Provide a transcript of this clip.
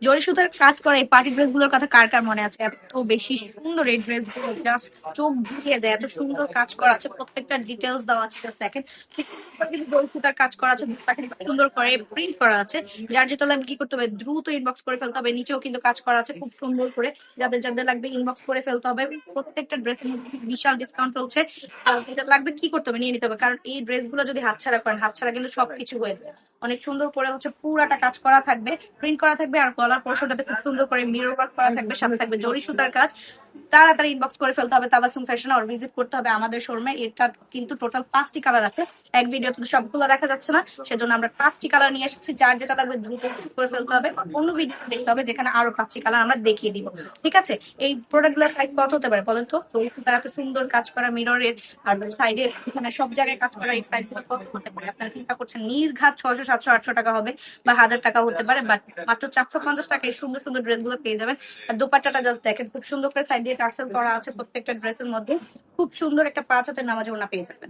জরি সুতার কাজ করা এই পার্টি ড্রেস গুলোর কথা কার কার মনে আছে? এত বেশি সুন্দর এই ড্রেস গুলো, জাস্ট চোখ জুড়িয়ে যায়। এত সুন্দর কাজ করা আছে, প্রত্যেকটা ডিটেলস দেওয়া আছে। Just দেখেন, কিন্তু জরি সুতার কাজ করা আছে, দুপাশে খুব সুন্দর করে প্রিন্ট করা আছে। যার যেটা লাগবে কি করতে হবে, দ্রুত ইনবক্স করে ফেলতে হবে। নিচেও কিন্তু কাজ করা আছে খুব সুন্দর করে, যাদের যাদের লাগবে ইনবক্স করে ফেলতে হবে। প্রত্যেকটা ড্রেসের মধ্যে বিশাল ডিসকাউন্ট চলছে। আর যেটা লাগবে কি করতে হবে, নিয়ে নিতে হবে, কারণ এই ড্রেসগুলো যদি হাতছাড়া করেন, হাতছাড়া কিন্তু সবকিছু হয়ে যায়। অনেক সুন্দর করে পুরাটা কাজ করা থাকবে, প্রিন্ট করা থাকবে, আর গলার পোর্শনটাতে খুব সুন্দর করে মিরর ওয়ার্ক করা থাকবে, সাথে থাকবে জরি সুতার কাজ। তাড়াতাড়ি ইনবক্স করে ফেলতে হবে তাবাসসুম ফ্যাশন, আর ভিজিট করতে হবে আমাদের শোরুমে। এটা কিন্তু টোটাল 5টি কালার আছে, এক ভিডিও তো সবগুলো দেখা যাচ্ছে না, সেজন্য আমরা 5টি কালার নিয়ে এসেছি। যার যেটা লাগবে দ্রুত করে ফেলতে হবে, অন্য ভিডিও দেখতে হবে যেখানে আরো 5টি কালার আমরা দেখিয়ে দিব। ঠিক আছে, এই প্রোডাক্ট গুলোর প্রাইস কত হতে পারে বলেন তো? জরি সুতার এত সুন্দর কাজ করা মিররের আর সাইডে এখানে সব জায়গায় কাজ করা, এই প্রাইস গুলো কত হতে পারে? আপনারা চিন্তা করছেন, নির্ঘাত 600, 700, 800 টাকা হবে বা 1000 টাকা হতে পারে, বাট মাত্র 450 টাকায় সুন্দর সুন্দর ড্রেস গুলো পেয়ে যাবেন। আর দোপাট্টাটা জাস্ট দেখেন, খুব সুন্দর করে সাইড দিয়ে টার্সেল করা আছে প্রত্যেকটা ড্রেসের মধ্যে। খুব সুন্দর একটা 5 হাতের নামাজ ওড়না পেয়ে যাবেন।